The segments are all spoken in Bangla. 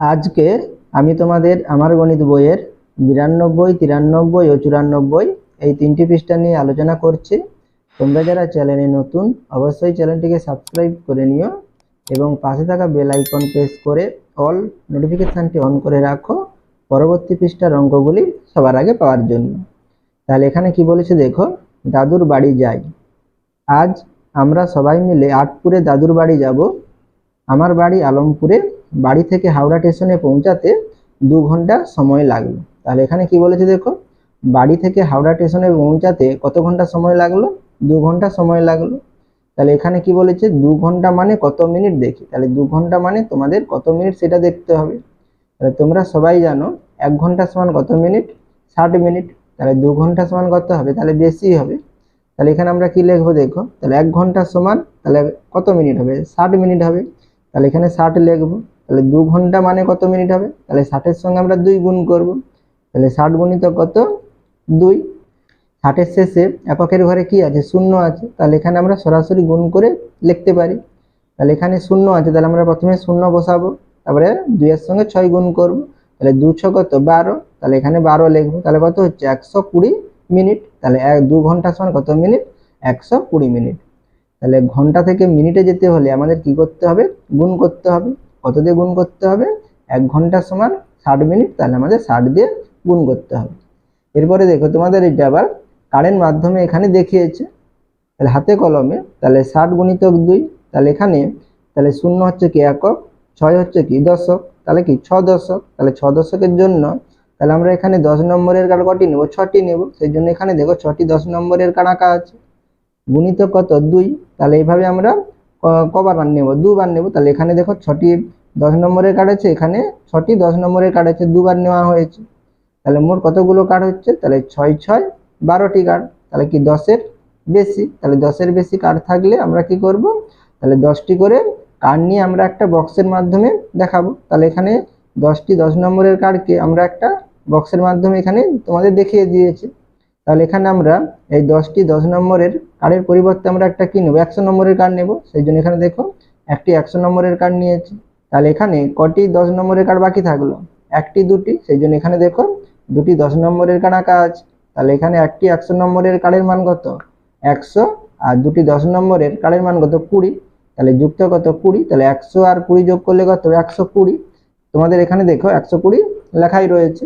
আজকে আমি তোমাদের আমার গণিত বইয়ের 92, 93 ও 94 এই তিনটি পৃষ্ঠা নিয়ে আলোচনা করছি। তোমরা যারা চ্যানেলে নতুন অবশ্যই চ্যানেলটিকে সাবস্ক্রাইব করে নিও এবং পাশে থাকা বেল আইকন প্রেস করে অল নোটিফিকেশনটি অন করে রাখো পরবর্তী পৃষ্ঠার অঙ্কগুলি সবার আগে পাওয়ার জন্য। তাহলে এখানে কি বলেছে দেখো, দাদুর বাড়ি যাই। আজ আমরা সবাই মিলে আটপুরে দাদুর বাড়ি যাব। আমার বাড়ি আলমপুরে, বাড়ি থেকে হাওড়া স্টেশনে পৌঁছাতে 2 ঘন্টা সময় লাগলো। তাহলে এখানে কি বলেছে দেখো, বাড়ি থেকে হাওড়া স্টেশনে পৌঁছাতে কত ঘন্টা সময় লাগলো? 2 ঘন্টা সময় লাগলো। তাহলে এখানে কি বলেছে 2 ঘন্টা মানে কত মিনিট, দেখি। তাহলে 2 ঘন্টা মানে তোমাদের কত মিনিট সেটা দেখতে হবে। তাহলে তোমরা সবাই জানো 1 ঘন্টা সমান কত মিনিট? 60 মিনিট। তাহলে 2 ঘন্টা সমান কত হবে? তাহলে বেশি হবে। তাহলে এখানে আমরা কি লিখবো দেখো, তাহলে 1 ঘন্টা সমান তাহলে কত মিনিট হবে? 60 মিনিট হবে। তাহলে এখানে 60 লিখবো। তাহলে 2 ঘন্টা মানে কত মিনিট হবে? তাহলে 60 এর সঙ্গে আমরা 2 গুণ করব। তাহলে 60 গুণিত কত? 2। 60 এর শেষে এককের ঘরে কি আছে? শূন্য আছে। তাহলে এখানে আমরা সরাসরি গুণ করে লিখতে পারি। তাহলে এখানে শূন্য আছে, তাহলে আমরা প্রথমে শূন্য বসাবো, তারপরে 2 এর সঙ্গে 6 গুণ করব। তাহলে 2 6 কত? 12। তাহলে এখানে 12 লিখবো। তাহলে কত হচ্ছে? 120 মিনিট। তাহলে 2 ঘন্টা সমান কত মিনিট? 120 মিনিট। তাহলে ঘন্টা থেকে মিনিটে যেতে হলে আমাদের কি করতে হবে? গুণ করতে হবে। কত দিয়ে গুণ করতে হবে? 1 ঘন্টা সমান 60 মিনিট, তাহলে আমাদের 60 দিয়ে গুণ করতে হবে। এরপরে দেখো তোমাদের এটা আবার কারেন্ট মাধ্যমে এখানে দেখিয়েছে, তাহলে হাতে কলমে। তাহলে 60 গুণিতক 2, তাহলে এখানে তাহলে শূন্য হচ্ছে কি একক, 6 হচ্ছে কি দশক, তাহলে কি 6 দশক। তাহলে 6 দশকের জন্য তাহলে আমরা এখানে 10 নম্বরের কার্ড কটি নেব? 6টি নেব। সেই জন্য এখানে দেখো 6টি 10 নম্বরের কার্ড আঁকা আছে। গুণিত কত? 2। তাহলে এইভাবে আমরা কবার নেব? 2 বার নেব। তাহলে এখানে দেখো 6টি 10 নম্বরের কার্ড আছে, এখানে 6টি 10 নম্বরের কার্ড আছে, 2 বার নেওয়া হয়েছে। তাহলে মোট কতগুলো কার্ড হচ্ছে? তাহলে 6 6 12টি কার্ড। তাহলে কি 10-এর বেশি। তাহলে 10-এর বেশি কার্ড থাকলে আমরা কি করব? তাহলে 10টি করে কার্ড নিয়ে আমরা একটা বক্সের মাধ্যমে দেখাবো। তাহলে এখানে 10টি 10 নম্বরের কার্ডকে আমরা একটা বক্সের মাধ্যমে এখানে তোমাদের দেখিয়ে দিয়েছি। তাহলে এখানে আমরা এই 10টি 10 নম্বরের কার্ডের পরিবর্তে আমরা একটা কি নেব? 100 নম্বরের কার্ড নেব। সেই জন্য এখানে দেখো একটি 100 নম্বরের কার্ড নিয়েছি। তাহলে এখানে কটি 10 নম্বরের কার্ড বাকি থাকলো? একটি, দুটি। সেই জন্য এখানে দেখো দুটি 10 নম্বরের কার্ড আঁকা আছে। তাহলে এখানে একটি 100 নম্বরের কার্ডের মান কত? 100। আর দুটি 10 নম্বরের কার্ডের মান কত? 20। তাহলে যুক্ত কত? 20। তাহলে 100 আর 20 যোগ করলে কত? 120। তোমাদের এখানে দেখো 120 লেখাই রয়েছে।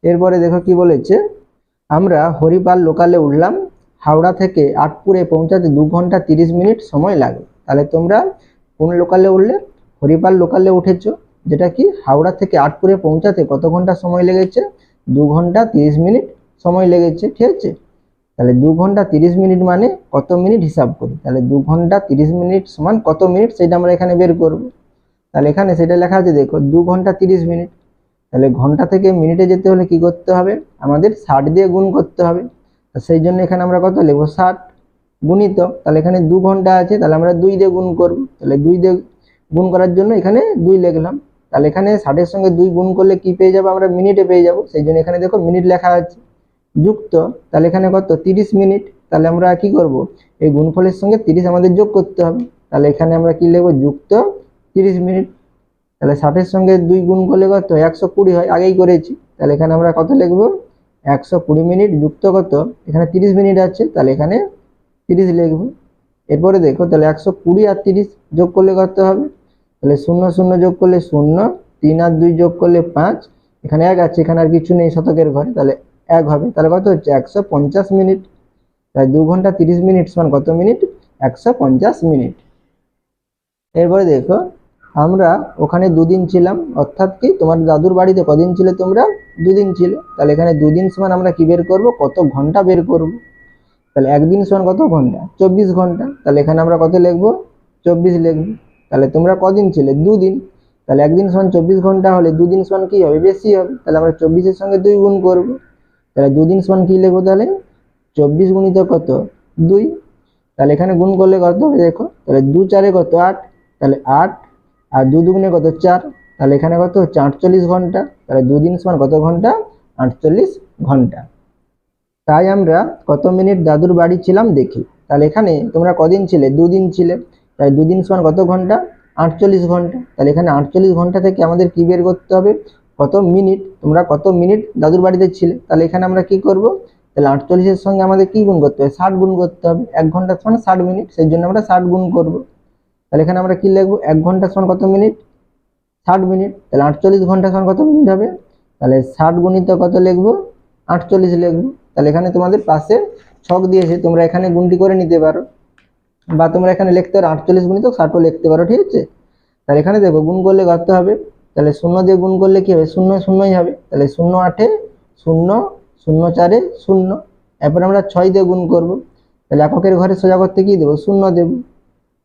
এরপরে দেখো কি বলেছে, আমরা হরিপাল লোকালে উঠলাম। হাওড়া থেকে আটপুরে পৌঁছাতে 2 ঘন্টা 30 মিনিট সময় লাগে। তাহলে তোমরা কোন লোকালে উঠলে? হরিপাল লোকালে উঠেছো, যেটা কি হাওড়া থেকে আটপুরে পৌঁছাতে কত ঘন্টা সময় লেগেছে? 2 ঘন্টা 30 মিনিট সময় লেগেছে। ঠিক আছে। তাহলে 2 ঘন্টা 30 মিনিট মানে কত মিনিট হিসাব করি। তাহলে 2 ঘন্টা 30 মিনিট সমান কত মিনিট সেটা আমরা এখানে বের করব। তাহলে এখানে সেটা লেখা আছে দেখো 2 ঘন্টা 30 মিনিট। তাহলে ঘন্টা থেকে মিনিটে যেতে হলে কি করতে হবে? আমাদের 60 দিয়ে গুণ করতে হবে। সেই জন্য এখানে আমরা কত লিখবো? 60 গুণিত, তাহলে এখানে 2 ঘন্টা আছে, তাহলে আমরা 2 দিয়ে গুণ করব। তাহলে 2 দিয়ে গুণ করার জন্য এখানে 2 লিখলাম। তাহলে এখানে 60 এর সঙ্গে 2 গুণ করলে কি পেয়ে যাবো? আমরা মিনিটে পেয়ে যাব। সেই জন্য এখানে দেখো মিনিট লেখা আছে। যুক্ত, তাহলে এখানে কত? 30 মিনিট। তাহলে আমরা কি করব? এই গুণফলের সঙ্গে 30 আমাদের যোগ করতে হবে। তাহলে এখানে আমরা কি লিখবো? যুক্ত 30 মিনিট। তাহলে 60 এর সঙ্গে 2 গুণ করলে কত? 120 হয়, আগেই করেছি। তাহলে এখানে আমরা কত লিখবো? 120 মিনিট যুক্ত কত? এখানে 30 মিনিট আছে, তাহলে এখানে 30 লিখবো। এরপরে দেখো তাহলে 120 আর 30 যোগ করলে কত হবে? তাহলে 0 0 যোগ করলে 0, 3 আর 2 যোগ করলে 5, এখানে 1 আছে, এখানে আর কিছু নেই শতকের ঘরে, তাহলে 1 হবে। তাহলে কত হচ্ছে? 150 মিনিট। তাই 2 ঘন্টা 30 মিনিট সমান কত মিনিট? 150 মিনিট। এরপরে দেখো আমরা ওখানে 2 দিন ছিলাম, অর্থাৎ কি তোমার দাদুর বাড়িতে কদিন ছিলে তোমরা? 2 দিন ছিল। তাহলে এখানে 2 দিন সমান আমরা কি বের করব? কত ঘন্টা বের করব। তাহলে একদিন সমান কত ঘন্টা? 24 ঘন্টা। তাহলে এখানে আমরা কত লিখবো? 24 লিখবো। তাহলে তোমরা কদিন ছিলে? 2 দিন। তাহলে একদিন সমান 24 ঘন্টা হলে 2 দিন সমান কি হবে? বেশি হবে। তাহলে আমরা 24 এর সঙ্গে 2 গুণ করব। তাহলে 2 দিন সমান কি লিখবো? তাহলে 24 গুণিত কত? 2। তাহলে এখানে গুণ করলে কত হবে দেখো, তাহলে 2 4 কত? 8। তাহলে 8 আর 2 দুগুণে কত? 4। তাহলে এখানে কত হচ্ছে? 48 ঘন্টা। তাহলে 2 দিন সমান কত ঘন্টা? 48 ঘন্টা। তাই আমরা কত মিনিট দাদুর বাড়ি ছিলাম দেখি। তাহলে এখানে তোমরা কদিন ছিলে? 2 দিন ছিলে। তাই 2 দিন সমান কত ঘন্টা? 48 ঘন্টা। তাহলে এখানে 48 ঘন্টা থেকে আমাদের কি বের করতে হবে, কত মিনিট, তোমরা কত মিনিট দাদুর বাড়িতে ছিলে। তাহলে এখানে আমরা কি করব, তাহলে 48-এর সঙ্গে আমাদের কি গুণ করতে হবে, 60 গুণ করতে হবে। 1 ঘন্টা সমান 60 মিনিট, সেই জন্য আমরা 60 গুণ করব। তাহলে এখানে আমরা কি লিখবো, 1 ঘন্টা সমান কত মিনিট, 60 মিনিট। তাহলে 48 ঘন্টা সমান কত মিনিট হবে, তাহলে 60 গুণিত কত লিখবো, 48 লিখবো। তাহলে এখানে তোমাদের পাশে ছক দিয়েছে, তোমরা এখানে গুণটি করে নিতে পারো, বা তোমরা এখানে লিখতে পারো 48 গুণিত 60ও লিখতে পারো, ঠিক আছে। তাহলে এখানে দেখো গুণ করলে কত হবে, তাহলে 0 দিয়ে গুণ করলে কি হবে, 0 0ই হবে। তাহলে 0 8 0 0 4 0। এরপর আমরা 6 দিয়ে গুণ করব, তাহলে এককের ঘরে সোজা করতে কি দেবো, 0 দেবো।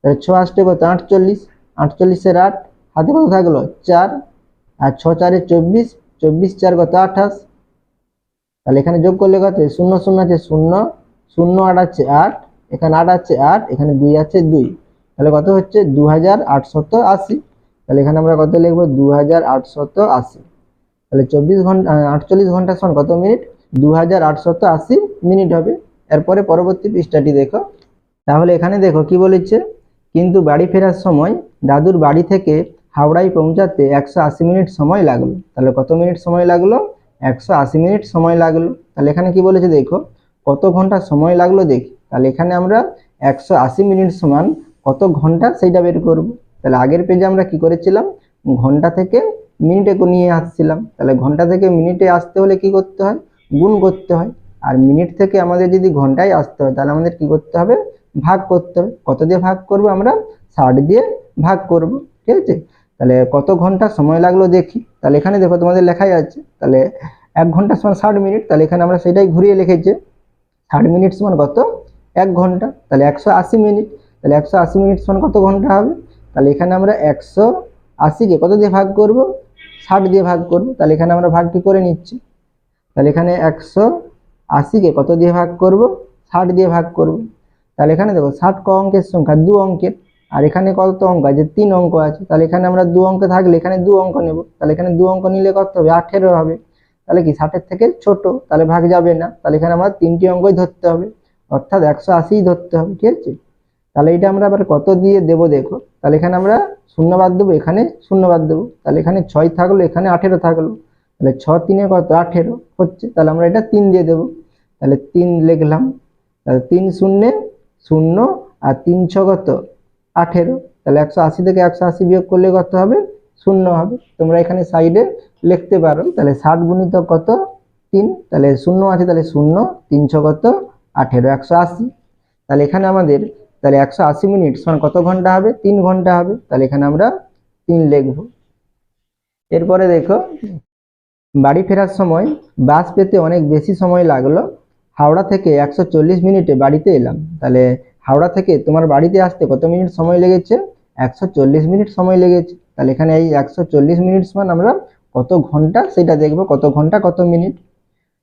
তাহলে 6 8 কত, 48, 48-এর 8, হাতে কত থাকলো 4, আর 6 4 24, 24 4 কত 28। তাহলে এখানে যোগ করলে কত, 0 0 আছে 0, 0 8 আছে 8, এখানে 8 আছে 8, এখানে 2 আছে 2, তাহলে কত হচ্ছে 2880। তাহলে এখানে আমরা কত লিখবো, 2880। তাহলে 24 ঘন্টা 48 ঘন্টা সমান কত মিনিট, 2880 মিনিট হবে। এরপরে পরবর্তী পৃষ্ঠাটি দেখো। তাহলে এখানে দেখো কি বলেছে, কিন্তু বাড়ি ফেরার সময় দাদুর বাড়ি থেকে হাওড়ায় পৌঁছাতে 180 মিনিট সময় লাগলো। তাহলে কত মিনিট সময় লাগলো, 180 মিনিট সময় লাগলো। তাহলে এখানে কি বলেছে দেখো, কত ঘন্টা সময় লাগলো দেখি। তাহলে এখানে আমরা 180 মিনিট সমান কত ঘন্টা সেইটা বের করব। তাহলে আগের পেজে আমরা কি করেছিলাম, ঘন্টা থেকে মিনিটে নিয়ে আসছিলাম। তাহলে ঘন্টা থেকে মিনিটে আসতে হলে কি করতে হয়, গুণ করতে হয়। আর মিনিট থেকে আমাদের যদি ঘন্টায় আসতে হয়, তাহলে আমাদের কি করতে হবে, ভাগ করতে হবে। কত দিয়ে ভাগ করব, আমরা 60 দিয়ে ভাগ করব, ঠিক আছে। তাহলে কত ঘন্টা সময় লাগলো দেখি। তাহলে এখানে দেখো তোমাদের লেখাই আছে, তাহলে 1 ঘন্টা সমান 60 মিনিট। তাহলে এখানে আমরা সেটাই ঘুরিয়ে লিখেছি, 60 মিনিট সমান কত, 1 ঘন্টা। তাহলে 180 মিনিট, তাহলে 180 মিনিট সমান কত ঘন্টা হবে। তাহলে এখানে আমরা 180-কে কত দিয়ে ভাগ করব, 60 দিয়ে ভাগ করব। তাহলে এখানে আমরা ভাগটি করে নিচ্ছি। তাহলে এখানে 180-কে কত দিয়ে ভাগ করব, 60 দিয়ে ভাগ করব। তাহলে এখানে দেখো 60 ক অঙ্কের সংখ্যা, 2 অঙ্কের, আর এখানে কত অঙ্ক আছে, 3 অঙ্ক আছে। তাহলে এখানে আমরা 2 অঙ্ক থাকলে এখানে 2 অঙ্ক নেব। তাহলে এখানে 2 অঙ্ক নিলে কত হবে, 18 হবে। তাহলে কি 60-এর থেকে ছোট, তাহলে ভাগ যাবে না। তাহলে এখানে আমরা 3টি অঙ্কই ধরতে হবে, অর্থাৎ 180 ধরতে হবে, ঠিক আছে। তাহলে এটা আমরা আবার কত দিয়ে দেব দেখো। তাহলে এখানে আমরা শূন্য বাদ দেবো, এখানে শূন্য বাদ দেবো। তাহলে এখানে 6 থাকলো, এখানে 18 থাকলো। তাহলে 6 3 কত, 18 হচ্ছে। তাহলে আমরা এটা 3 দিয়ে দেবো। তাহলে 3 লিখলাম। তাহলে 3 0 0, আর 3 6 কত, 18। তাহলে 180 থেকে 180 বিয়োগ করলে কত হবে, 0 হবে। তোমরা এখানে সাইডে লিখতে পারো। তাহলে 60 গুণিত কত, 3, তাহলে 0 আছে, তাহলে 0, 3 6 কত, 18, 180। তাহলে এখানে আমাদের তাহলে 180 মিনিট সমান কত ঘন্টা হবে, 3 ঘন্টা হবে। তাহলে এখানে আমরা 3 লিখবো। এরপরে দেখো, বাড়ি ফেরার সময় বাস পেতে অনেক বেশি সময় লাগলো, হাওড়া থেকে 140 মিনিটে বাড়িতে এলাম। তাহলে হাওড়া থেকে তোমার বাড়িতে আসতে কত মিনিট সময় লেগেছে, 140 মিনিট সময় লেগেছে। তাহলে এখানে এই 140 মিনিট সমান আমরা কত ঘন্টা সেটা দেখবো, কত ঘন্টা কত মিনিট।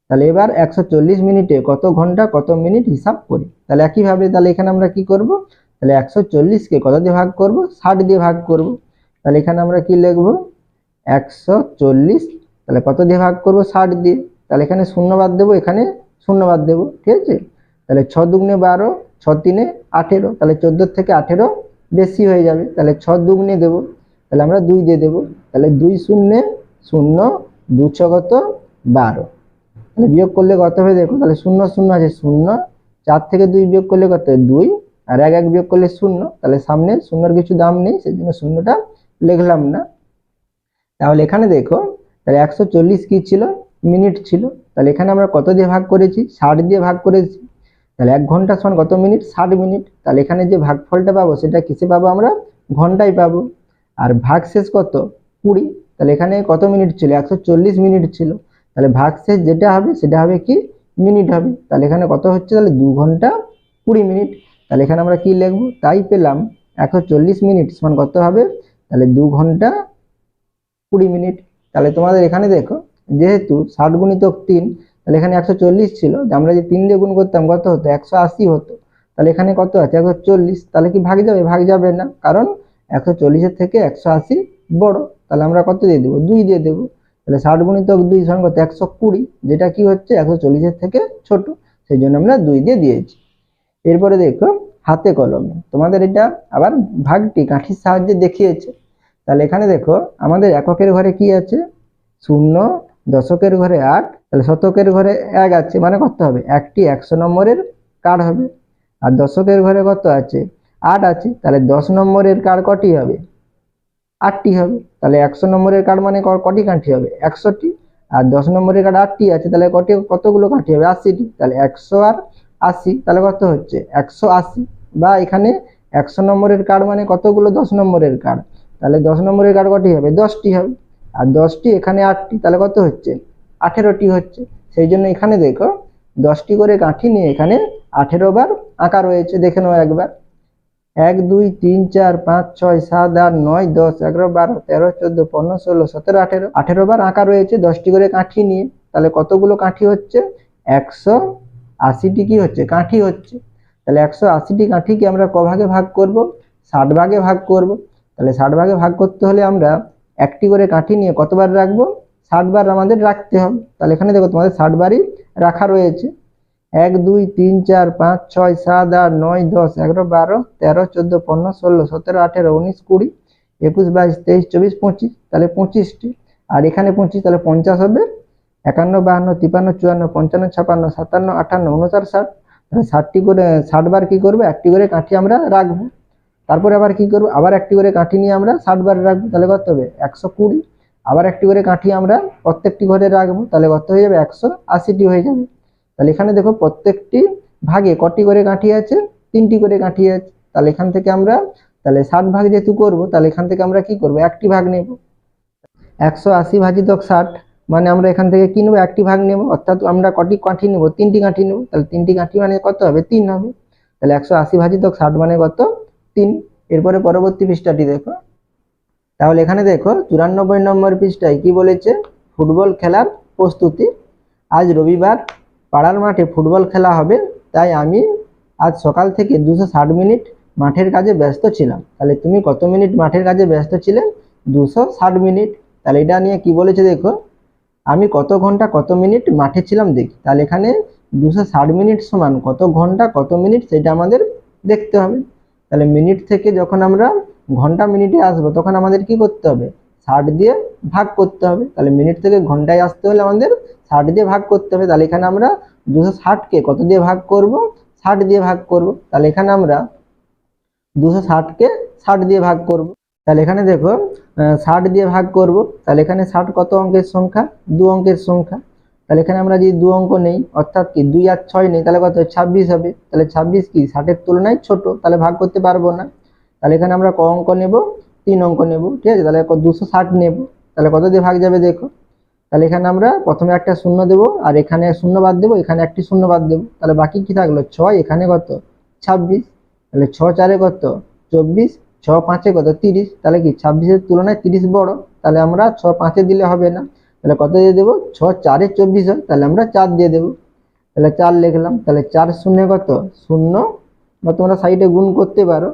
তাহলে এবার 140 মিনিটে কত ঘন্টা কত মিনিট হিসাব করি। তাহলে একইভাবে তাহলে এখানে আমরা কি করব, তাহলে 140-কে কত দিয়ে ভাগ করব, 60 দিয়ে ভাগ করব। তাহলে এখানে আমরা কি লিখব, 140, তাহলে কত দিয়ে ভাগ করব, 60 দিয়ে। তাহলে এখানে শূন্য বাদ দেবো, এখানে শূন্য বাদ দেবো, ঠিক আছে। তাহলে 6 দুগুণে 12, 6 3 18, তাহলে 14 থেকে 18 বেশি হয়ে যাবে। তাহলে 6 দুগুণে দেবো, তাহলে আমরা 2 দিয়ে দেবো। তাহলে 2 0 0, 2 6 কত, 12। তাহলে বিয়োগ করলে কত হবে দেখো, তাহলে 0 0 আছে 0, 4 থেকে 2 বিয়োগ করলে কত, 2, আর 1 1 বিয়োগ করলে 0। তাহলে সামনে শূন্যর কিছু দাম নেই, সেজন্য শূন্যটা লিখলাম না। তাহলে এখানে দেখো, তাহলে 140 কি ছিল, মিনিট ছিল। তাহলে এখানে আমরা কত দিয়ে ভাগ করেছি, 60 দিয়ে ভাগ করেছি। তাহলে 1 ঘন্টা সমান কত মিনিট, 60 মিনিট। তাহলে এখানে যে ভাগফলটা পাবো সেটা কিসে পাবো, আমরা ঘন্টায় পাবো। আর ভাগ শেষ কত, 20। তাহলে এখানে কত মিনিট ছিল, 140 মিনিট ছিল। তাহলে ভাগ শেষ যেটা হবে সেটা হবে কি, মিনিট হবে। তাহলে এখানে কত হচ্ছে, তাহলে 2 ঘন্টা 20 মিনিট। তাহলে এখানে আমরা কি লিখবো, তাই পেলাম 140 মিনিট সমান কত হবে, তাহলে 2 ঘন্টা 20 মিনিট। তাহলে তোমাদের এখানে দেখো, যেহেতু 60 গুণিত 3, তাহলে এখানে 140 ছিল, আমরা যে 3 দিয়ে গুণ করতাম কত হতো, 180 হতো। তাহলে এখানে কত আছে, 140। তাহলে কি ভাগ যাবে, ভাগ যাবে না, কারণ 140-এর থেকে 180 বড়। তাহলে আমরা কত দিয়ে দেবো, 2 দিয়ে দেবো। তাহলে 60 গুণিত 2 সমান কত, 120, যেটা কি হচ্ছে 140-এর থেকে ছোট, সেই জন্য আমরা 2 দিয়ে দিয়েছি। এরপরে দেখো, হাতে কলমে। তোমাদের এটা আবার ভাগটি কাঠির সাহায্যে দেখিয়েছে। তাহলে এখানে দেখো আমাদের এককের ঘরে কি আছে, 0, দশকের ঘরে 8, তাহলে শতকের ঘরে 1 আছে, মানে কত হবে, একটি 100 নম্বরের কার্ড হবে। আর দশকের ঘরে কত আছে, 8 আছে, তাহলে 10 নম্বরের কার্ড কটি হবে, 8টি হবে। তাহলে 100 নম্বরের কার্ড মানে কটি কাঠি হবে, 100টি। আর 10 নম্বরের কার্ড 8টি আছে, তাহলে কতগুলো কাঠি হবে, 80টি। তাহলে 100 আর 80, তাহলে কত হচ্ছে 180। বা এখানে 100 নম্বরের কার্ড মানে কতগুলো, 10 নম্বরের কার্ড, তাহলে 10 নম্বরের কার্ড কটি হবে, 10টি হবে। আর 10টি এখানে 8টি, তাহলে কত হচ্ছে, 18টি হচ্ছে। সেই জন্য এখানে দেখো 10টি করে কাঠি নিয়ে এখানে 18 বার আঁকা রয়েছে, দেখে নাও একবার। 1 2 3 4 5 6 7 8 9 10 11 12 13 14 15 16 17 18, 18 বার আঁকা রয়েছে 10টি করে কাঠি নিয়ে। তাহলে কতগুলো কাঠি হচ্ছে, 180টি কি হচ্ছে, কাঠি হচ্ছে। তাহলে 180টি কাঠিকে আমরা ক ভাগে ভাগ করব, 60 ভাগে ভাগ করব। তাহলে 60 ভাগে ভাগ করতে হলে আমরা একটি করে কাঠি নিয়ে কতবার রাখবো, 60 বার আমাদের রাখতে হবে। তাহলে এখানে দেখো তোমাদের 60 বারই রাখা রয়েছে। 1 2 3 4 5 6 7 8 9 10 11 12 13 14 15 16 17 18 19 20 21 22 23 24 25, তাহলে 25টি। আর এখানে 25, তাহলে 50 হবে। 51 52 53 54 55 56 57 58 59 60, তাহলে 60টি করে 60 বার কি করবো, একটি করে কাঠি আমরা রাখবো। তারপরে আবার কি করবো, আবার একটি করে কাঠি নিয়ে আমরা 60 বার রাখবো, তাহলে কত হবে 120। আবার একটি করে কাঠি আমরা প্রত্যেকটি ঘরে রাখবো, তাহলে কত হয়ে যাবে, 180টি হয়ে যাবে। তাহলে এখানে দেখো প্রত্যেকটি ভাগে কটি করে কাঠি আছে, 3টি করে কাঠি আছে। তাহলে এখান থেকে আমরা, তাহলে 60 ভাগ যেহেতু করবো, তাহলে এখান থেকে আমরা কি করবো, একটি ভাগ নেব। 180 ভাজিতক 60, মানে আমরা এখান থেকে কি নেবো, একটি ভাগ নেব। অর্থাৎ আমরা কটি কাঠি নেব, 3টি কাঠি নেব। তাহলে 3টি কাঠি মানে কত হবে, 3 হবে। তাহলে 180 ভাজিতক 60 মানে কত, 3। এরপরে পরবর্তী পৃষ্ঠাটি দেখো। তাহলে এখানে দেখো 94 নম্বর পৃষ্ঠায় কি বলেছে, ফুটবল খেলার প্রস্তুতি। আজ রবিবার পাড়ার মাঠে ফুটবল খেলা হবে, তাই আমি আজ সকাল থেকে 260 মিনিট মাঠের কাজে ব্যস্ত ছিলাম। তাহলে তুমি কত মিনিট মাঠের কাজে ব্যস্ত ছিলে, 260 মিনিট। তাহলে এটা নিয়ে কি বলেছে দেখো, আমি কত ঘন্টা কত মিনিট মাঠে ছিলাম দেখি। তাহলে এখানে 260 মিনিট সমান কত ঘন্টা কত মিনিট, সেটা আমাদের দেখতে হবে। তাহলে মিনিট থেকে যখন আমরা ঘন্টা মিনিটে আসবো, তখন আমাদের কি করতে হবে, 60 দিয়ে ভাগ করতে হবে। তাহলে মিনিট থেকে ঘন্টায় আসতে হলে আমাদের 60 দিয়ে ভাগ করতে হবে। তাহলে এখানে আমরা 260কে কত দিয়ে ভাগ করব, 60 দিয়ে ভাগ করব। তাহলে এখানে আমরা 260কে 60 দিয়ে ভাগ করব। তাহলে এখানে দেখো 60 দিয়ে ভাগ করব। তাহলে এখানে 60 কত অঙ্কের সংখ্যা, 2 অঙ্কের সংখ্যা। তাহলে এখানে আমরা যদি 2 অঙ্ক নেই, অর্থাৎ কি 2 আর 6 নেই, তাহলে কত 26 হবে। তাহলে 26 কি 60-এর তুলনায় ছোট, তাহলে ভাগ করতে পারবো না। তাহলে এখানে আমরা ক অঙ্ক নেব, 3 অঙ্ক নেব, ঠিক আছে। তাহলে 260 নেব, তাহলে কত দিয়ে ভাগ যাবে দেখো। তাহলে এখানে আমরা প্রথমে একটা শূন্য দেব, আর এখানে শূন্য বাদ দেবো, এখানে একটি শূন্য বাদ দেবো। তাহলে বাকি কি থাকলো 6, এখানে কত 26। তাহলে 6 4-এ কত 24, 6 5-এ কত 30। তাহলে কি 26-এর তুলনায় 30 বড়, তাহলে আমরা 6 5-এ দিলে হবে না। তাহলে কত দিয়ে দেবো, 6 4-এ 24 হয়, তাহলে আমরা 4 দিয়ে দেবো। তাহলে 4 লিখলাম। তাহলে 4 শূন্যে কত 0, বা তোমরা সাইডে গুণ করতে পারো,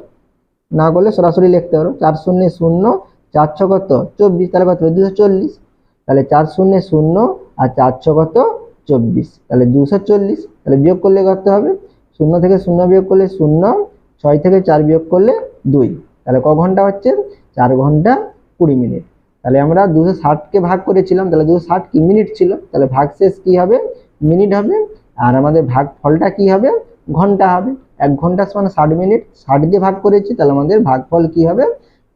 না করলে সরাসরি লিখতে পারো। 4 শূন্যে 0, 4 6 কত 24, তাহলে কত 240। তাহলে 4 শূন্যে 0 আর 4 6 কত 24, তাহলে 240। তাহলে বিয়োগ করলে কত হবে, 0 থেকে 0 বিয়োগ করলে 0, 6 থেকে 4 বিয়োগ করলে 2। তাহলে ক ঘন্টা হচ্ছে, 4 ঘন্টা 20 মিনিট। তাহলে আমরা 260কে ভাগ করেছিলাম, তাহলে 260 কি মিনিট ছিল, তাহলে ভাগ শেষ কি হবে, মিনিট হবে। আর আমাদের ভাগ ফলটা কি হবে, ঘন্টা হবে। 1 ঘন্টা সমান 60 মিনিট, 60 দিয়ে ভাগ করেছি, তাহলে আমাদের ভাগফল কি হবে,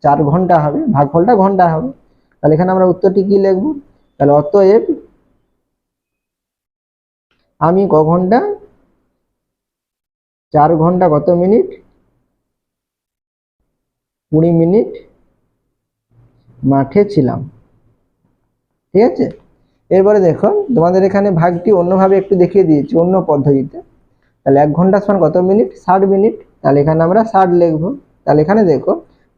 4 ঘন্টা হবে, ভাগফলটা ঘন্টা হবে। তাহলে এখানে আমরা উত্তরটি কি লিখব, তাহলে অতএব আমি ক ঘন্টা, 4 ঘন্টা কত মিনিট, 20 মিনিট মাঠে ছিলাম, ঠিক আছে। এরপরে দেখো তোমাদের এখানে ভাগটি অন্যভাবে একটু দেখিয়ে দিয়েছি, অন্য পদ্ধতিতে। তাহলে 1 ঘন্টা সমান কত মিনিট, 60 মিনিট। তাহলে এখানে আমরা 60 লিখবো। তাহলে এখানে দেখো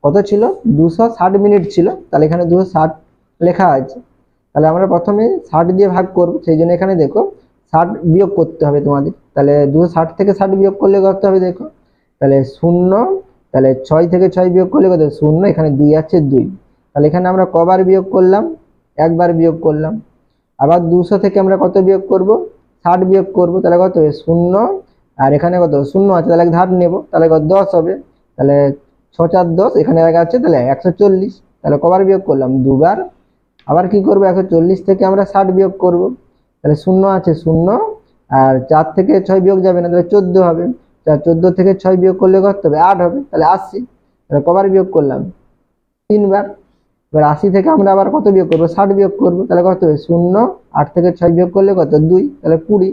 কত ছিল, 260 মিনিট ছিল, তাহলে এখানে 260 লেখা আছে। তাহলে আমরা প্রথমে 60 দিয়ে ভাগ করব, সেই জন্য এখানে দেখো 60 বিয়োগ করতে হবে তোমাদের। তাহলে 260 থেকে 60 বিয়োগ করলে কত হবে দেখো, তাহলে 0, তাহলে 6 থেকে 6 বিয়োগ করলে কত 0, এখানে 2 আছে 2। তাহলে এখানে আমরা কবার বিয়োগ করলাম, একবার বিয়োগ করলাম। আবার 200 থেকে আমরা কত বিয়োগ করব, 60 বিয়োগ করব, তাহলে কত হবে 0, আর এখানে কত শূন্য আছে, তাহলে এক ধার নেব, তাহলে কত 10 হবে। তাহলে 6 4 10, এখানে এক আছে, তাহলে 140। তাহলে কবার বিয়োগ করলাম? দুবার। আবার কি করব, 140 থেকে আমরা 60 বিয়োগ করব। তাহলে শূন্য আছে শূন্য, আর 4 থেকে 6 বিয়োগ যাবে না, তাহলে 14 হবে। 14 থেকে 6 বিয়োগ করলে কত হবে? 8 হবে, তাহলে 80। তাহলে কবার বিয়োগ করলাম? 3 বার। এবার 80 থেকে আমরা আবার কত বিয়োগ করবো? 60 বিয়োগ করবো, তাহলে কত হবে? শূন্য, 8 থেকে 6 বিয়োগ করলে কত? 2, তাহলে 20।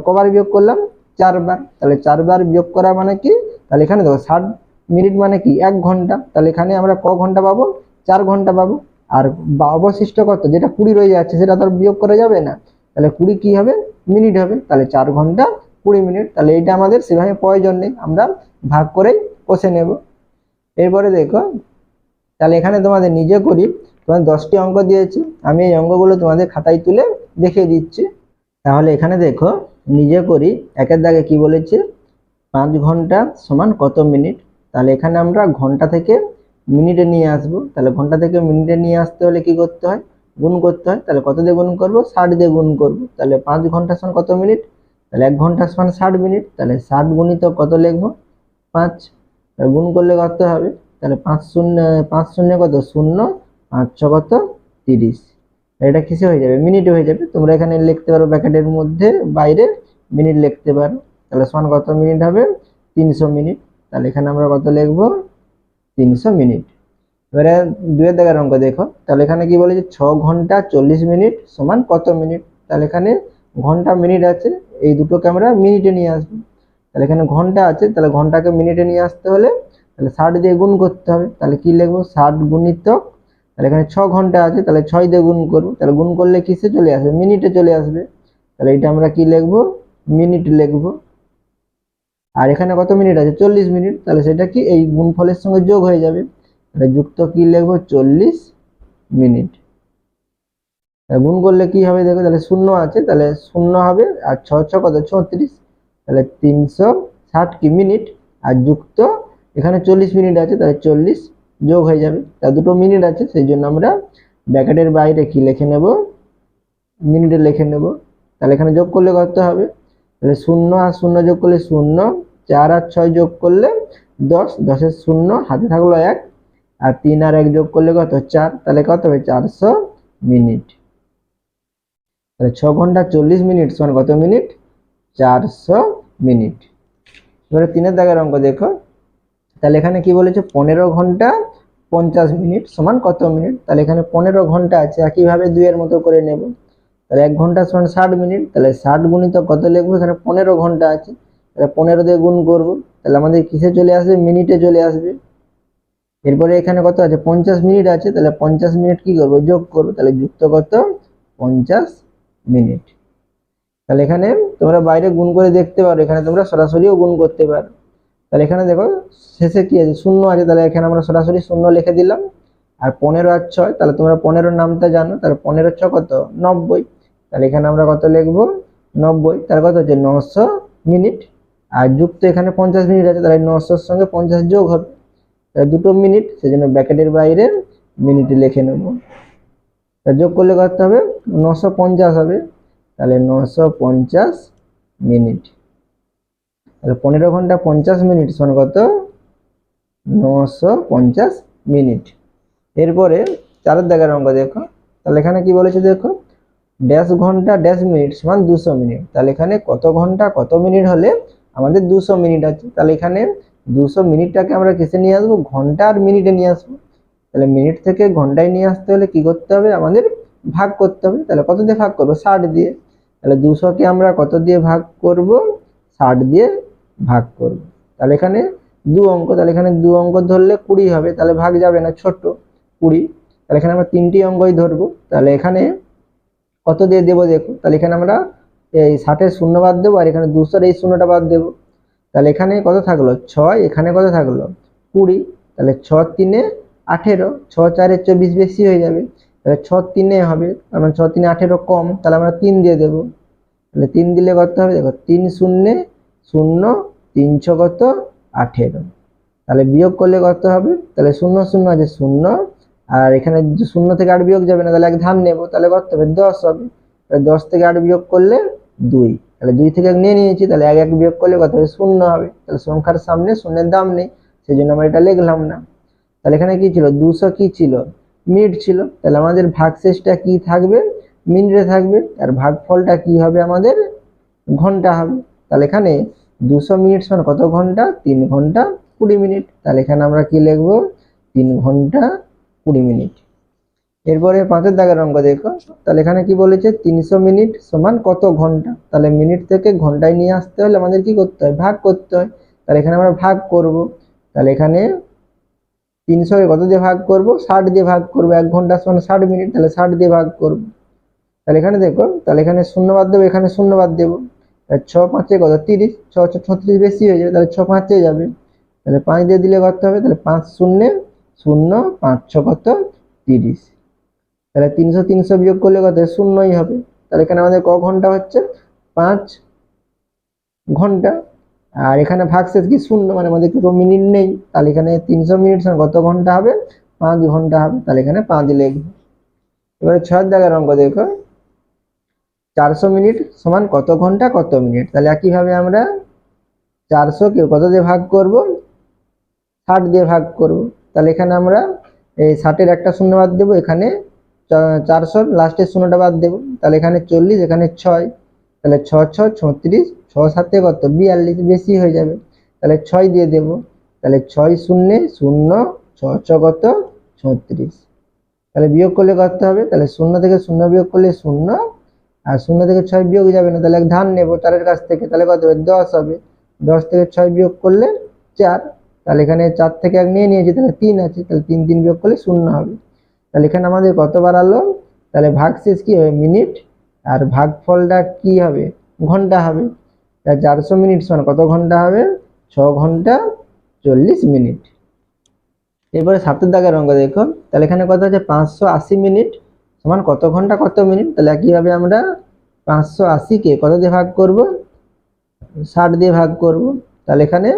কবার বিয়োগ করলাম? 4 বার। তাহলে 4 বার বিয়োগ করা মানে কি? তাহলে এখানে দেখো 60 মিনিট মানে কি 1 ঘন্টা, তাহলে এখানে আমরা ক ঘন্টা পাবো? 4 ঘন্টা পাবো। আর অবশিষ্ট কত, যেটা 20 রয়ে যাচ্ছে, সেটা তো আর বিয়োগ করা যাবে না, তাহলে 20 কি হবে? মিনিট হবে। তাহলে 4 ঘন্টা 20 মিনিট। তাহলে এটা আমাদের সেভাবে প্রয়োজন নেই, আমরা ভাগ করেই কষে নেব। এরপরে দেখো, তাহলে এখানে তোমাদের নিজে করি, তোমাদের 10টি অঙ্ক দিয়েছি, আমি এই অঙ্কগুলো তোমাদের খাতায় তুলে দেখিয়ে দিচ্ছি। তাহলে এখানে দেখো, নিজে করি একের দাগে কি বলেছে? 5 ঘন্টা সমান কত মিনিট। তাহলে এখানে আমরা ঘন্টা থেকে মিনিটে নিয়ে আসব। তাহলে ঘন্টা থেকে মিনিটে নিয়ে আসতে হলে কি করতে হয়? গুণ করতে হয়। তাহলে কত দিয়ে গুণ করব? 60 দিয়ে গুণ করব। তাহলে 5 ঘন্টা সমান কত মিনিট? তাহলে 1 ঘন্টা সমান 60 মিনিট। তাহলে 60 গুণিত কত লিখবো? 5। গুণ করলে কত হবে? তাহলে 5 শূন্য 5 শূন্য কত? শূন্য, 5 ছ কত? 30। এটা কিসে হয়ে যাবে? মিনিটে হয়ে যাবে। তোমরা এখানে লিখতে পারো ব্র্যাকেটের মধ্যে বাইরে মিনিট লিখতে পারো। তাহলে সমান কত মিনিট হবে? 300 মিনিট। তাহলে এখানে আমরা কত লিখবো? 300 মিনিট। এবারে 2 এর দাগের অঙ্ক দেখো, তাহলে এখানে কি বলেছে? 6 ঘন্টা 40 মিনিট সমান কত মিনিট। তাহলে এখানে ঘন্টা মিনিট আছে, এই দুটোকে আমরা মিনিটে নিয়ে আসবো। তাহলে এখানে ঘন্টা আছে, তাহলে ঘন্টাকে মিনিটে নিয়ে আসতে হলে তাহলে 60 দিয়ে গুণ করতে হবে। তাহলে কি লিখবো? 60 গুণিতক, তাহলে এখানে 6 ঘন্টা আছে, তাহলে 6 দিয়ে গুণ করবো। তাহলে গুণ করলে কিসে চলে আসবে? মিনিটে চলে আসবে। তাহলে এটা আমরা কি লিখবো? মিনিট লিখবো। আর এখানে কত মিনিট আছে? 40 মিনিট। তাহলে সেটা কি এই গুণফলের সঙ্গে যোগ হয়ে যাবে। তাহলে যুক্ত কি লিখবো? 40 মিনিট। গুণ করলে কি হবে দেখো, তাহলে শূন্য আছে, তাহলে শূন্য হবে, আর 6 6 কত? 36। তাহলে 360 কি মিনিট, আর যুক্ত এখানে 40 মিনিট আছে, তাহলে 40 যোগ হয়ে যাবে। তা দুটো মিনিট আছে, সেই জন্য আমরা ব্র্যাকেটের বাইরে কি লিখে নেব? মিনিটে লিখে নেব। তাহলে এখানে যোগ করলে কত হবে? তাহলে শূন্য আর শূন্য যোগ করলে শূন্য, 4 আর 6 যোগ করলে 10, 10 শূন্য হাতে থাকলো 1, আর 3 আর 1 যোগ করলে কত? 4। তাহলে কত হবে? 400 মিনিট। তাহলে 6 ঘন্টা 40 মিনিট সমান কত মিনিট? 400 মিনিট। এবারে 3 এর দাগের অঙ্ক দেখো, তাহলে এখানে কি বলেছে? 15 ঘন্টা 50 মিনিট সমান কত মিনিট। তাহলে এখানে 15 ঘন্টা আছে, একইভাবে 2 এর মতো করে নেব। তাহলে 1 ঘন্টা সমান 60 মিনিট। তাহলে 60 গুণিত কত লিখবো? এখানে 15 ঘন্টা আছে, তাহলে 15 দিয়ে গুণ করব। তাহলে আমাদের কিসে চলে আসবে? মিনিটে চলে আসবে। এরপরে এখানে কত আছে? 50 মিনিট আছে, তাহলে 50 মিনিট কি করব? যোগ করব। তাহলে যুক্ত কত? 50 মিনিট। তাহলে এখানে তোমরা বাইরে গুণ করে দেখতে পারো, এখানে তোমরা সরাসরিও গুণ করতে পারো। তাহলে এখানে দেখো শেষে কি আছে? শূন্য আছে, তাহলে এখানে আমরা সরাসরি শূন্য লিখে দিলাম। আর 15 আর 6, তাহলে তোমরা 15 নামটা জানো, তাহলে 15 6 কত? 90। তাহলে এখানে আমরা কত লিখবো? 90। তাহলে কত হচ্ছে? 900 মিনিট। আর যুক্ত এখানে 50 মিনিট আছে, তাহলে 900 সঙ্গে 50 যোগ হবে, তাহলে দুটো মিনিট, সেজন্য ব্র্যাকেটের বাইরে মিনিটে লিখে নেব। তা যোগ করলে কত হবে? 950 হবে। তাহলে 950 মিনিট। তাহলে 15 ঘন্টা 50 মিনিট সমান কত? 950 মিনিট। এরপরে 4 দাগের অঙ্ক দেখো, তাহলে এখানে কি বলেছে দেখো? ড্যাশ ঘন্টা ড্যাশ মিনিট সমান 200 মিনিট। তাহলে এখানে কত ঘন্টা কত মিনিট হলে আমাদের 200 মিনিট আছে। তাহলে এখানে 200 মিনিটটাকে আমরা কিসে নিয়ে আসবো? ঘন্টা আর মিনিটে নিয়ে আসবো। তাহলে মিনিট থেকে ঘন্টায় নিয়ে আসতে হলে কি করতে হবে? আমাদের ভাগ করতে হবে। তাহলে কত দিয়ে ভাগ করবো? 60 দিয়ে। তাহলে 200 কে আমরা কত দিয়ে ভাগ করব? 60 দিয়ে ভাগ করব। তাহলে এখানে 2 অঙ্ক, তাহলে এখানে 2 অঙ্ক ধরলে 20 হবে, তাহলে ভাগ যাবে না, ছোট 20। তাহলে এখানে আমরা 3টি অঙ্কই ধরবো। তাহলে এখানে কত দিয়ে দেবো দেখো, তাহলে এখানে আমরা এই 60-এর শূন্য বাদ দেবো, আর এখানে 200-র এই শূন্যটা বাদ দেবো। তাহলে এখানে কত থাকলো? 6, এখানে কত থাকলো? 20। তাহলে 6 3 18, 6 4 24 বেশি হয়ে যাবে, তাহলে 6 3 হবে, আমরা 6 3 18 কম, তাহলে আমরা 3 দিয়ে দেবো। তাহলে 3 দিলে কত হবে দেখো? 3 0 0, 3 6 কত? 18। তাহলে বিয়োগ করলে কত হবে? তাহলে 0 0 আছে 0, আর এখানে 0 থেকে 8 বিয়োগ যাবে না, তাহলে এক ধার নেব, তাহলে কত হবে? 10 হবে। তাহলে 10 থেকে 8 বিয়োগ করলে 2। তাহলে 2 থেকে 1 নিয়ে নিয়েছি, তাহলে 1 1 বিয়োগ করলে কত হবে? 0 হবে। তাহলে সংখ্যার সামনে শূন্যের দাম নেই, সেই জন্য আমরা এটা লিখলাম না। তাহলে এখানে কি ছিল? 200 কি ছিল? মিনিট ছিল। তাহলে আমাদের ভাগশেষটা কি থাকবে? মিনিটে থাকবে। আর ভাগফলটা কি হবে আমাদের? ঘন্টা হবে। তাহলে এখানে 200 মিনিট সমান কত ঘন্টা? 3 ঘন্টা 20 মিনিট। তাহলে এখানে আমরা কি লিখবো? 3 ঘন্টা 20 মিনিট। এরপরে 5 দাগের অঙ্ক দেখো। তাহলে এখানে কি বলেছে? 300 মিনিট সমান কত ঘন্টা? তাহলে মিনিট থেকে ঘন্টায় নিয়ে আসতে হলে আমাদের কি করতে হয়? ভাগ করতে হয়। তাহলে এখানে আমরা ভাগ করব। তাহলে এখানে 300 কে কত দিয়ে ভাগ করব? 60 দিয়ে ভাগ করব। 1 ঘন্টা সমান 60 মিনিট, তাহলে 60 দিয়ে ভাগ করব। তাহলে এখানে দেখো, তাহলে এখানে শূন্য বাদ দেবো, এখানে শূন্য বাদ দেবো। 6 5 কত? 30। 6 6 36 বেশি হয়ে যাবে, তাহলে 6 5 যাবে। তাহলে 5 দিয়ে দিলে কত হবে? তাহলে 5 শূন্য 0 5 6 কত? 30। তাহলে 300 300 বিয়োগ করলে কত? শূন্যই হবে। তাহলে এখানে আমাদের ক ঘন্টা হচ্ছে? 5 ঘন্টা। আর এখানে ভাগশেষ কি? শূন্য, মানে আমাদের কোনো মিনিট নেই। তাহলে এখানে 300 মিনিট সমান কত ঘন্টা হবে? 5 ঘন্টা হবে। তাহলে এখানে 5 লিখবো। এবারে 6 দাগের অঙ্ক দেখো। 400 মিনিট সমান কত ঘন্টা কত মিনিট? তাহলে একইভাবে আমরা 400 কে কত দিয়ে ভাগ করব? 60 দিয়ে ভাগ করব। তাহলে এখানে আমরা এই 60 এর একটা শূন্য বাদ দেবো, এখানে 400 লাস্টের শূন্যটা বাদ দেবো। তাহলে এখানে 40, এখানে 6। তাহলে 6 6 36, 6 7 কত? 42, বেশি হয়ে যাবে। তাহলে 6 দিয়ে দেবো। তাহলে 6 শূন্য 0 6 6 কত? 36। তাহলে বিয়োগ করলে কত হবে? তাহলে 0 থেকে 0 বিয়োগ করলে 0, আর 0 থেকে 6 বিয়োগ যাবে না, তাহলে এক ধান নেব 4 এর কাছ থেকে। তাহলে কত হবে? 10 হবে। 10 থেকে 6 বিয়োগ করলে 4। তাহলে এখানে 4 থেকে 1 নিয়ে নিয়েছি, তাহলে 3 আছে। তাহলে 3 3 বিয়োগ করলে 0 হবে। তাহলে এখানে আমাদের কত বাড়ালো? তাহলে ভাগশেষ কি হবে? মিনিট। আর ভাগফলটা কি হবে? ঘন্টা হবে। তাহলে 400 মিনিট সমান কত ঘন্টা হবে? 6 ঘন্টা 40 মিনিট। এরপরে 7 দাগের অঙ্ক দেখো। তাহলে এখানে কত আছে? 580 মিনিট সমান কত ঘন্টা কত মিনিট? তাহলে একইভাবে আমরা 580 কে কত দিয়ে ভাগ করব? 60 দিয়ে ভাগ করব। তাহলে এখানে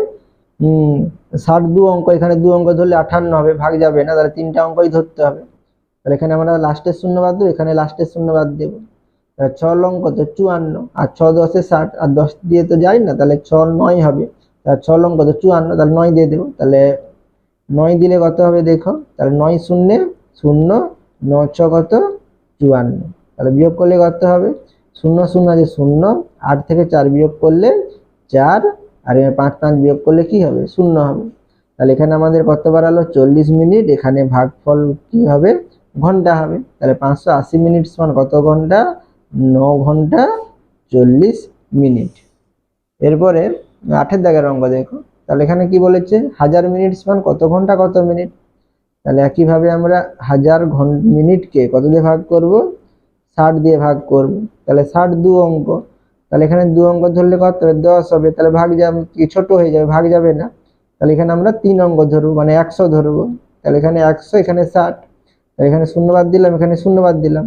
60 দু অঙ্ক, এখানে 2 অঙ্ক ধরলে 58 হবে, ভাগ যাবে না, তাহলে 3টা অঙ্কই ধরতে হবে। তাহলে এখানে আমরা লাস্টের শূন্য বাদ দেবো, এখানে লাস্টের শূন্য বাদ দেবো। তাহলে 6 লং কত? 54, আর 6 10 60, আর 10 দিয়ে তো যায় না, তাহলে 6 9 হবে। তাহলে 6 লং কত? 54, তাহলে 9 দিয়ে দেবো। তাহলে 9 দিলে কত হবে দেখো? তাহলে 9 শূন্য 0 9 6 কত? 54। তাহলে বিয়োগ করলে কত হবে? 0 0 আছে 0, 8 থেকে 4 বিয়োগ করলে 4, আর 5 5 বিয়োগ করলে কি হবে? 0 হবে। তাহলে এখানে আমাদের কত বাড়ালো? 40 মিনিট। এখানে ভাগফল কি হবে? ঘন্টা হবে। তাহলে 580 মিনিট সমান কত ঘন্টা? 9 ঘন্টা 40 মিনিট। এরপরে 8 দাগের অঙ্ক দেখো। তাহলে এখানে কি বলেছে? 1000 মিনিট সমান কত ঘন্টা কত মিনিট? তাহলে একইভাবে আমরা 1000 মিনিটকে কত দিয়ে ভাগ করব? 60 দিয়ে ভাগ করব। তাহলে 60 দু অঙ্ক, তাহলে এখানে 2 অঙ্ক ধরলে কত হবে? 10 হবে। তাহলে ভাগ যাবে কি? ছোট হয়ে যাবে, ভাগ যাবে না। তাহলে এখানে আমরা 3 অঙ্ক ধরবো, মানে 100 ধরবো। তাহলে এখানে 100, এখানে 60। তাহলে এখানে শূন্য বাদ দিলাম, এখানে শূন্য বাদ দিলাম।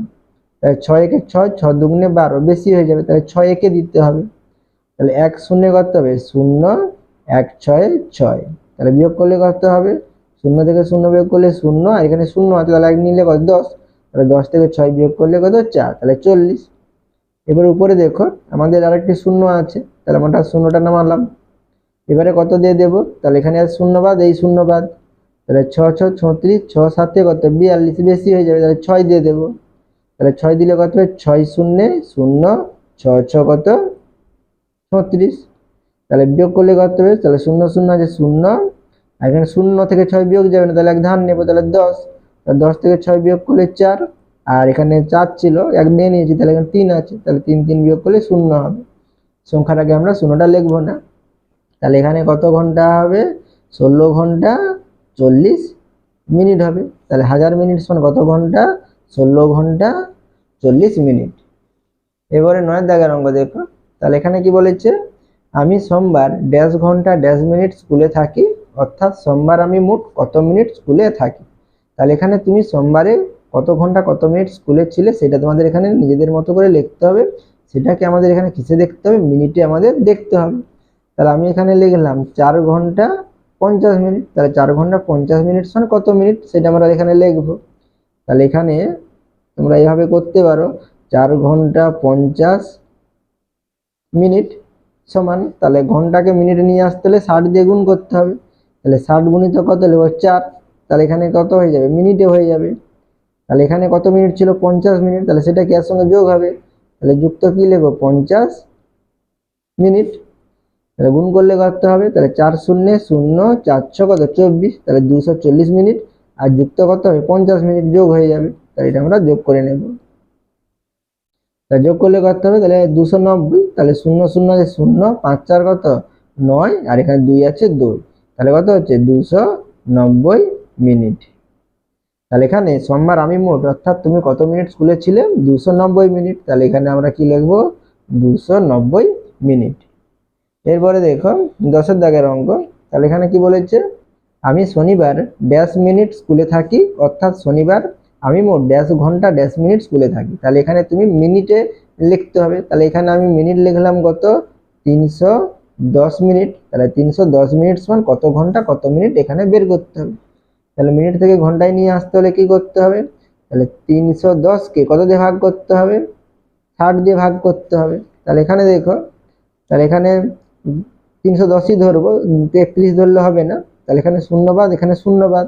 তাহলে 6 একে 6, 6 দুগুণে 12, বেশি হয়ে যাবে, তাহলে 6 একে দিতে হবে। তাহলে 1 শূন্য কত হবে? 0 1 6 6। তাহলে বিয়োগ করলে কত হবে? 0 থেকে 0 বিয়োগ করলে 0, আর এখানে 0 আছে, তাহলে 1 নিলে কত? 10। তাহলে 10 থেকে 6 বিয়োগ করলে কত? 4, তাহলে 40। এবার উপরে দেখো আমাদের আরেকটি 0 আছে, তাহলে আমরা 0টা নামালাম। এবারে কত দিয়ে দেব? তাহলে এখানে আর 0 বাদ, এই 0 বাদ। তাহলে 6 6 36, 6 7 কত? 42, বেশি হয়ে যাবে, তাহলে 6 দিয়ে দেব। তাহলে 6 দিলে কত হবে? 6 শূন্য 0 6 6 কত? 36। তাহলে বিয়োগ করলে কত হবে? তাহলে 0 0 আছে 0, আর এখানে 0 থেকে 6 বিয়োগ যাবে না, তাহলে এক ধান নেব, তাহলে 10। তাহলে 10 থেকে 6 বিয়োগ করলে 4, আর এখানে 4 ছিল, এক নিয়ে নিয়েছি, তাহলে এখানে 3 আছে, তাহলে 3 3 বিয়োগ করলে 0 হবে। সংখ্যাটাকে আমরা 0টা লিখবো না। তাহলে এখানে কত ঘন্টা হবে? 16 ঘন্টা 40 মিনিট হবে। তাহলে 1000 মিনিট সমান কত ঘন্টা? 16 ঘন্টা 40 মিনিট। এবারে 9 দাগের অঙ্ক দেখো। তাহলে এখানে কি বলেছে? আমি সোমবার ড্যাশ ঘন্টা ড্যাশ মিনিট স্কুলে থাকি, অর্থাৎ সোমবার আমি মোট কত মিনিট স্কুলে থাকি। তাহলে এখানে তুমি সোমবারে কত ঘন্টা কত মিনিট স্কুলে ছিলে সেটা তোমাদের এখানে নিজেদের মতো করে লিখতে হবে। সেটাকে আমাদের এখানে কিসে দেখতে হবে? মিনিটে আমাদের দেখতে হবে। তাহলে আমি এখানে লিখলাম 4 ঘন্টা 50 মিনিট। তাহলে 4 ঘন্টা 50 মিনিট সমান কত মিনিট সেটা আমরা এখানে লিখবো। তাহলে এখানে তোমরা এইভাবে করতে পারো, 4 ঘন্টা 50 মিনিট সমান, তাহলে ঘন্টাকে মিনিটে নিয়ে আসতে হলে 60 দিয়ে গুণ করতে হবে। তাহলে 60 গুণিত কত লিখব 4, তাহলে এখানে কত হয়ে যাবে মিনিটে হয়ে যাবে। তাহলে এখানে কত মিনিট ছিল 50 মিনিট, তাহলে সেটা কি এর সঙ্গে যোগ হবে, তাহলে যুক্ত কি লিখব 50 মিনিট। তাহলে গুণ করলে কত হবে, তাহলে 4 শূন্য 0 4 6 কত 24, তাহলে 240 মিনিট আর যুক্ত কত হবে 50 মিনিট যোগ হয়ে যাবে। তাহলে এটা আমরা যোগ করে নেব। তাহলে যোগ করলে কত হবে, তাহলে 290, তাহলে 0 0 আছে 0 5 4 কত 9 আর এখানে 2 আছে 2, তাহলে কত হচ্ছে 290 মিনিট। তাহলে এখানে সোমবার আমি মোট অর্থাৎ তুমি কত মিনিট স্কুলে ছিলে 290 মিনিট, তাহলে এখানে আমরা কি লিখবো 290 মিনিট। এরপরে দেখো 10 দাগের অঙ্ক, তাহলে এখানে কি বলেছে, আমি শনিবার ড্যাশ মিনিট স্কুলে থাকি, অর্থাৎ শনিবার আমি মোট ড্যাশ ঘন্টা ড্যাশ মিনিট স্কুলে থাকি। তাহলে এখানে তুমি মিনিটে লিখতে হবে, তাহলে এখানে আমি মিনিট লিখলাম কত 310 মিনিট, তাহলে 310 মিনিট সমান কত ঘন্টা কত মিনিট এখানে বের করতে হবে। তাহলে মিনিট থেকে ঘন্টায় নিয়ে আসতে হলে কি করতে হবে, তাহলে 310কে কত দিয়ে ভাগ করতে হবে 60 দিয়ে ভাগ করতে হবে। তাহলে এখানে দেখো, তাহলে এখানে 310ই ধরবো, 31 ধরলে হবে না, তাহলে এখানে শূন্য বাদ এখানে শূন্য বাদ,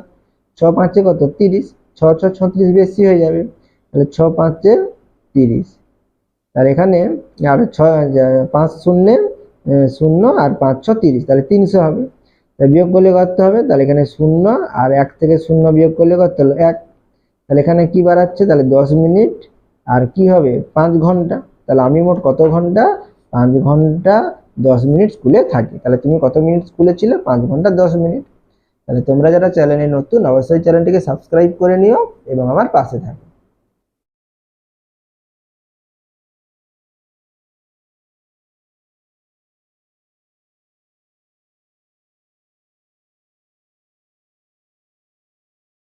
6 5 কত 30, 6 6 36 বেশি হয়ে যাবে, তাহলে 6 5 30, তাহলে এখানে আর 5 শূন্য 0 আর 5 6 30, তাহলে 300 হবে। তাহলে বিয়োগ করলে কত হবে, তাহলে এখানে 0 আর 1 থেকে 0 বিয়োগ করলে কত হলো 1, তাহলে এখানে কি বাড়াচ্ছে, তাহলে 10 মিনিট আর কি হবে 5 ঘন্টা। তাহলে আমি মোট কত ঘন্টা 5 ঘন্টা 10 মিনিট স্কুলে থাকি। তাহলে তুমি কত মিনিট স্কুলে ছিলে 5 ঘন্টা 10 মিনিট। তাহলে তোমরা যারা চ্যানেলে নতুন অবশ্যই চ্যানেলটিকে সাবস্ক্রাইব করে নিও এবং আমার পাশে থাকো।